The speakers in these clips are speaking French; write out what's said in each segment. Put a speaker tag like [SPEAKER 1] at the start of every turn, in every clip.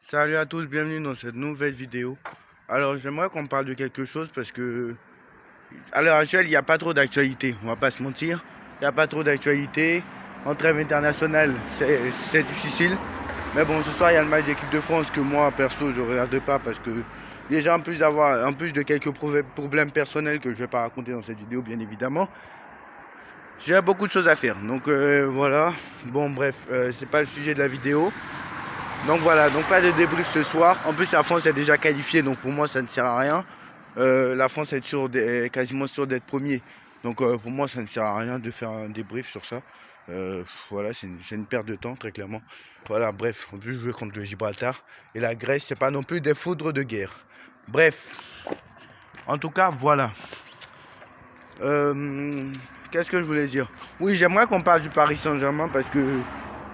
[SPEAKER 1] Salut à tous, bienvenue dans cette nouvelle vidéo. Alors j'aimerais qu'on parle de quelque chose parce que à l'heure actuelle il n'y a pas trop d'actualité, on va pas se mentir. Il n'y a pas trop d'actualité. En trêve internationale c'est difficile. Mais bon, ce soir il y a le match d'équipe de France que moi perso je regarde pas parce que déjà en plus de quelques problèmes personnels que je vais pas raconter dans cette vidéo bien évidemment, j'ai beaucoup de choses à faire. Donc voilà. Bon bref, c'est pas le sujet de la vidéo. Donc voilà, donc pas de débrief ce soir. En plus la France est déjà qualifiée, donc pour moi ça ne sert à rien. La France est quasiment sûre d'être premier. Donc pour moi ça ne sert à rien de faire un débrief sur ça. Voilà, c'est une perte de temps très clairement. Voilà, bref, en plus je jouer contre le Gibraltar. Et la Grèce, c'est pas non plus des foudres de guerre. Bref, en tout cas, voilà. Qu'est-ce que je voulais dire? Oui, j'aimerais qu'on parle du Paris Saint-Germain parce que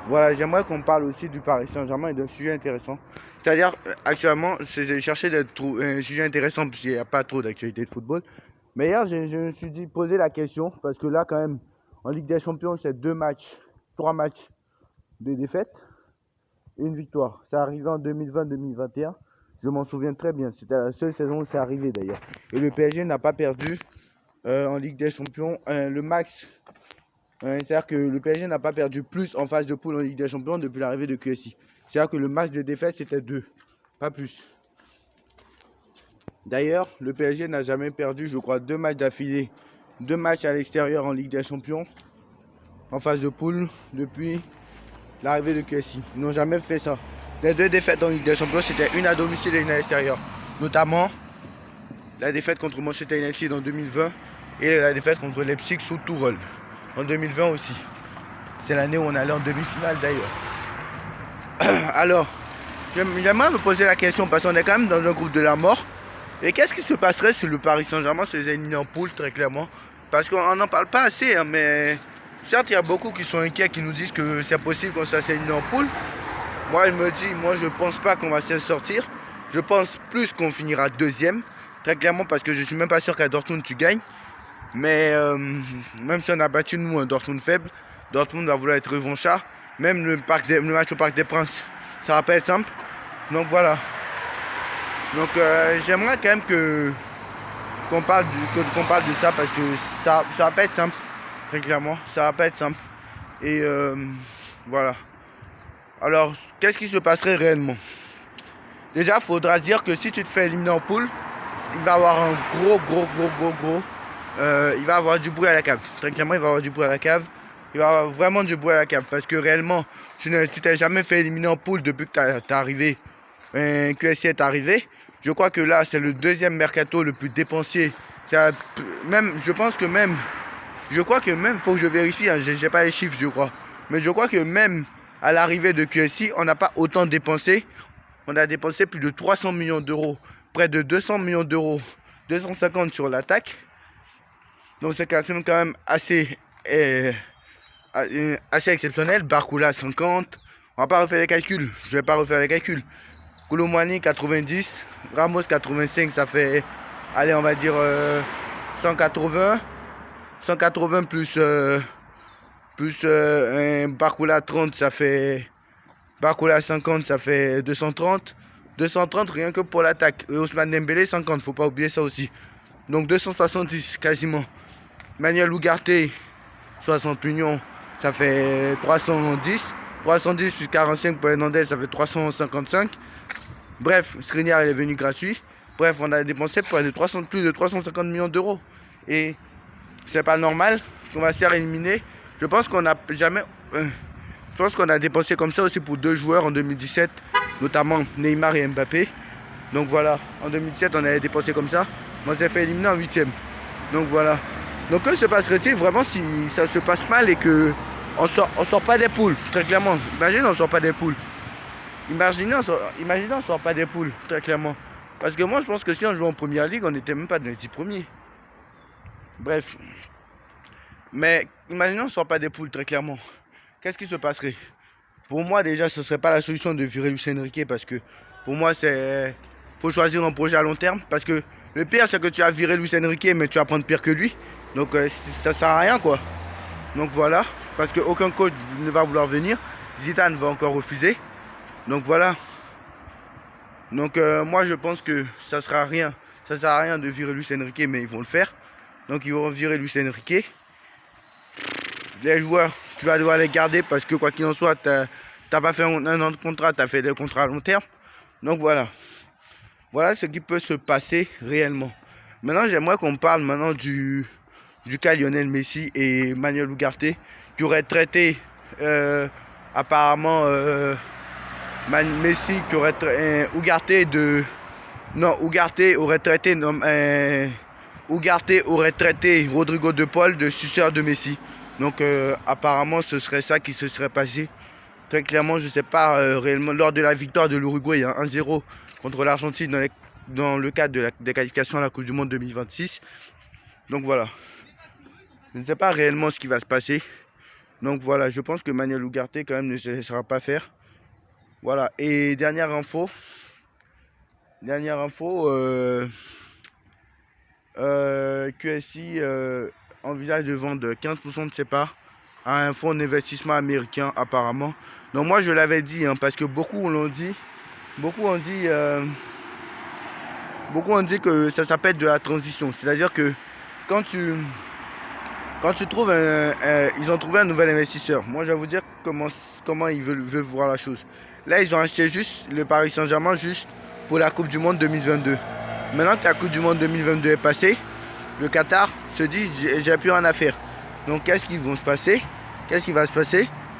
[SPEAKER 1] voilà, j'aimerais qu'on parle aussi du Paris Saint-Germain et d'un sujet intéressant. C'est-à-dire, actuellement, j'ai cherché d'être un sujet intéressant parce qu'il n'y a pas trop d'actualité de football. Mais hier, je me suis dit, poser la question, parce que là, quand même, en Ligue des Champions, c'est 3 matchs de défaite et une victoire. Ça arrivé en 2020-2021. Je m'en souviens très bien. C'était la seule saison où c'est arrivé d'ailleurs. Et le PSG n'a pas perdu en Ligue des Champions. Le max, c'est-à-dire que le PSG n'a pas perdu plus en phase de poule en Ligue des Champions depuis l'arrivée de QSI. C'est-à-dire que le match de défaite, c'était 2, pas plus. D'ailleurs, le PSG n'a jamais perdu, je crois, 2 matchs d'affilée, 2 matchs à l'extérieur en Ligue des Champions, en phase de poule, depuis l'arrivée de QSI. Ils n'ont jamais fait ça. Les 2 défaites en Ligue des Champions, c'était une à domicile et une à l'extérieur. Notamment, la défaite contre Manchester United en 2020 et la défaite contre Leipzig sous Tourelle en 2020 aussi. C'est l'année où on allait en demi-finale d'ailleurs. Alors, j'aimerais me poser la question parce qu'on est quand même dans un groupe de la mort. Et qu'est-ce qui se passerait si le Paris Saint-Germain se faisait éliminer en poule, très clairement? Parce qu'on n'en parle pas assez, hein, mais certes, il y a beaucoup qui sont inquiets, qui nous disent que c'est possible qu'on se fasse éliminer en poule. Moi, je pense pas qu'on va s'en sortir. Je pense plus qu'on finira deuxième, très clairement, parce que je suis même pas sûr qu'à Dortmund tu gagnes. Mais même si on a battu nous un Dortmund faible, Dortmund va vouloir être revanchard. Même le match au Parc des Princes, ça va pas être simple. Donc voilà. Donc j'aimerais quand même qu'on parle de ça parce que ça va pas être simple. Très clairement, ça va pas être simple. Et voilà. Alors, qu'est-ce qui se passerait réellement? Déjà, il faudra dire que si tu te fais éliminer en poule, il va y avoir un gros. Il va y avoir du bruit à la cave. Très clairement, il va y avoir du bruit à la cave. Il va y avoir vraiment du bruit à la cave. Parce que réellement, tu t'es jamais fait éliminer en poule depuis que t'es arrivé. QSI est arrivé. Je crois que là, c'est le deuxième mercato le plus dépensier. Je crois que même, faut que je vérifie, hein, j'ai pas les chiffres, je crois. Mais je crois que même à l'arrivée de QSI, on n'a pas autant dépensé. On a dépensé plus de 300 millions d'euros, près de 200 millions d'euros, 250 sur l'attaque. Donc c'est quand même assez exceptionnel. Barcoula 50. On va pas refaire les calculs. Je vais pas refaire les calculs. Koulibaly 90. Ramos 85. Ça fait, allez, on va dire 180. 180 plus Barcoula 30, ça fait. Barcoula 50, ça fait 230. 230 rien que pour l'attaque. Et Ousmane Dembélé 50. Faut pas oublier ça aussi. Donc 270 quasiment. Manuel Ugarte, 60 millions, ça fait 310. 310 plus 45 pour Hernandez, ça fait 355. Bref, Skriniar est venu gratuit. Bref, on a dépensé plus de 350 millions d'euros. Et c'est pas normal qu'on va se faire éliminer. Je pense qu'on a dépensé comme ça aussi pour 2 joueurs en 2017, notamment Neymar et Mbappé. Donc voilà, en 2017, on avait dépensé comme ça. On s'est fait éliminer en 8ème. Donc voilà. Donc que se passerait-il vraiment si ça se passe mal et que on sort pas des poules, très clairement. Imaginez on sort pas des poules. Imaginez on sort pas des poules, très clairement. Parce que moi je pense que si on jouait en première ligue, on n'était même pas dans les 10 premiers. Bref. Mais imaginez on sort pas des poules, très clairement. Qu'est-ce qui se passerait? Pour moi déjà ce serait pas la solution de virer Luis Enrique parce que pour moi faut choisir un projet à long terme. Parce que le pire c'est que tu as viré Luis Enrique mais tu vas prendre pire que lui. Donc ça sert à rien quoi. Donc voilà, parce qu'aucun coach ne va vouloir venir. Zidane va encore refuser. Donc voilà. Donc moi je pense que ça sert à rien de virer Luis Enrique, mais ils vont le faire. Donc ils vont virer Luis Enrique. Les joueurs, tu vas devoir les garder parce que quoi qu'il en soit, t'as pas fait un an de contrat, tu as fait des contrats à long terme. Donc voilà. Voilà ce qui peut se passer réellement. Maintenant, j'aimerais qu'on parle maintenant du cas Lionel Messi et Manuel Ugarte qui auraient traité apparemment Messi qui aurait Ugarte de... Non, Ugarte aurait traité Rodrigo de Paul de suceur de Messi. Donc apparemment ce serait ça qui se serait passé. Très clairement, je ne sais pas réellement lors de la victoire de l'Uruguay 1-0 contre l'Argentine dans le cadre des qualifications à la Coupe du Monde 2026. Donc voilà. Je ne sais pas réellement ce qui va se passer. Donc voilà, je pense que Manuel Ugarte quand même ne se laissera pas faire. Voilà. Et dernière info. QSI envisage de vendre 15% de ses parts à un fonds d'investissement américain apparemment. Donc moi je l'avais dit parce que beaucoup ont dit que ça s'appelle de la transition. C'est-à-dire que quand tu trouves ils ont trouvé un nouvel investisseur. Moi je vais vous dire comment ils veulent voir la chose. Là ils ont acheté juste le Paris Saint-Germain juste pour la Coupe du Monde 2022. Maintenant que la Coupe du Monde 2022 est passée, le Qatar se dit j'ai plus rien à faire. Donc qu'est-ce qui va se passer?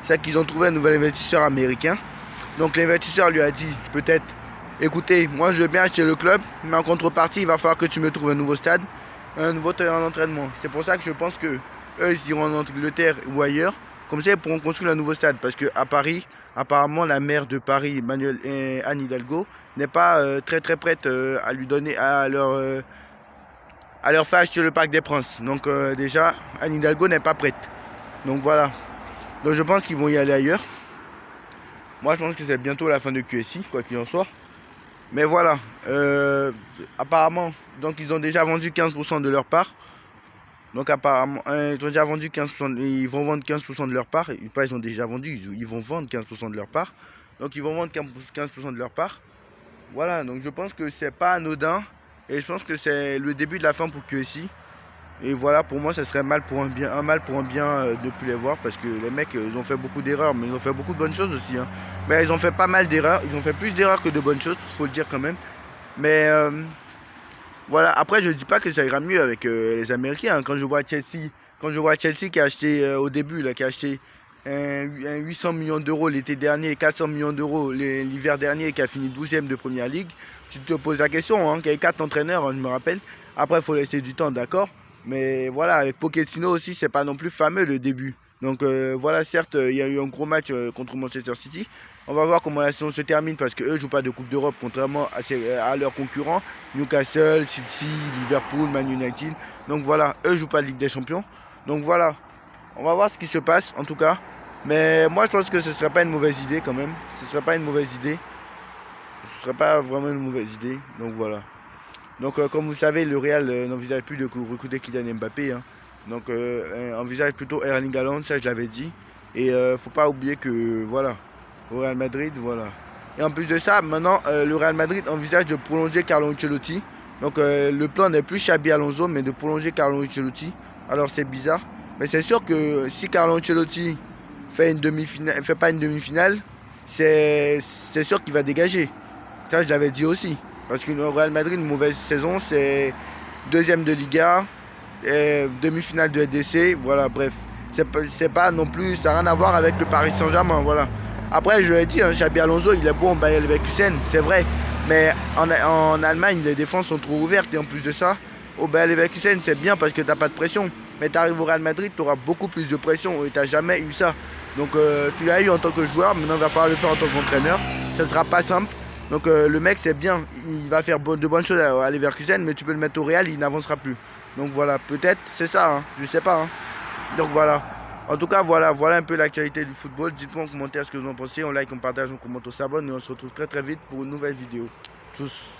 [SPEAKER 1] C'est qu'ils ont trouvé un nouvel investisseur américain. Donc l'investisseur lui a dit peut-être écoutez, moi je veux bien acheter le club, mais en contrepartie il va falloir que tu me trouves un nouveau stade, un nouveau terrain d'entraînement. C'est pour ça que je pense que eux ils iront en Angleterre ou ailleurs. Comme ça ils pourront construire un nouveau stade. Parce qu'à Paris, apparemment la maire de Paris, Anne Hidalgo, n'est pas très prête à lui donner, à leur faire acheter le Parc des Princes. Donc déjà, Anne Hidalgo n'est pas prête. Donc voilà. Donc je pense qu'ils vont y aller ailleurs. Moi je pense que c'est bientôt la fin de QSI, quoi qu'il en soit. Mais voilà. Apparemment, donc ils ont déjà vendu 15% de leur part. Donc apparemment, ils ont déjà vendu 15%, ils vont vendre 15% de leur part. Pas ils ont déjà vendu, ils vont vendre 15% de leur part. Donc ils vont vendre 15% de leur part. Voilà, donc je pense que c'est pas anodin. Et je pense que c'est le début de la fin pour QSI. Et voilà, pour moi, ça serait un mal pour un bien de ne plus les voir. Parce que les mecs, ils ont fait beaucoup d'erreurs, mais ils ont fait beaucoup de bonnes choses aussi. Mais ils ont fait pas mal d'erreurs. Ils ont fait plus d'erreurs que de bonnes choses, faut le dire quand même. Mais voilà, après je dis pas que ça ira mieux avec les Américains. Quand je vois Chelsea qui a acheté au début, qui a acheté un 800 millions d'euros l'été dernier, 400 millions d'euros l'hiver dernier, qui a fini 12e de Première Ligue, tu te poses la question, qu'il y a 4 entraîneurs, je me rappelle. Après il faut laisser du temps, d'accord. Mais voilà, avec Pochettino aussi, c'est pas non plus fameux le début. Donc voilà, certes, il y a eu un gros match contre Manchester City. On va voir comment la saison se termine parce qu'eux ne jouent pas de Coupe d'Europe contrairement à leurs concurrents. Newcastle, City, Liverpool, Man United. Donc voilà, eux ne jouent pas de Ligue des Champions. Donc voilà, on va voir ce qui se passe en tout cas. Mais moi je pense que ce ne serait pas une mauvaise idée quand même. Ce ne serait pas vraiment une mauvaise idée. Donc voilà. Donc comme vous savez, le Real n'envisage plus de recruter Kylian Mbappé. Donc envisage plutôt Erling Haaland, ça je l'avais dit. Et faut pas oublier que voilà, au Real Madrid, voilà. Et en plus de ça, maintenant le Real Madrid envisage de prolonger Carlo Ancelotti. Donc le plan n'est plus Xabi Alonso, mais de prolonger Carlo Ancelotti. Alors c'est bizarre, mais c'est sûr que si Carlo Ancelotti fait pas une demi-finale, c'est sûr qu'il va dégager. Ça je l'avais dit aussi. Parce que le Real Madrid, une mauvaise saison, c'est deuxième de Liga, demi-finale de LDC, voilà, bref. C'est pas non plus, ça n'a rien à voir avec le Paris Saint-Germain, voilà. Après, je l'ai dit, Xabi Alonso, il est bon au Bayer Leverkusen, c'est vrai. Mais en Allemagne, les défenses sont trop ouvertes. Et en plus de ça, au Bayer Leverkusen, c'est bien parce que tu n'as pas de pression. Mais tu arrives au Real Madrid, tu auras beaucoup plus de pression et tu n'as jamais eu ça. Donc tu l'as eu en tant que joueur, maintenant il va falloir le faire en tant qu'entraîneur. Ça ne sera pas simple. Donc le mec c'est bien, il va faire de bonnes choses à Leverkusen, mais tu peux le mettre au Real, il n'avancera plus. Donc voilà, peut-être c'est ça, je sais pas. Donc voilà. En tout cas voilà un peu l'actualité du football. Dites-moi en commentaire ce que vous en pensez, on like, on partage, on commente, on s'abonne et on se retrouve très vite pour une nouvelle vidéo. Tchuss.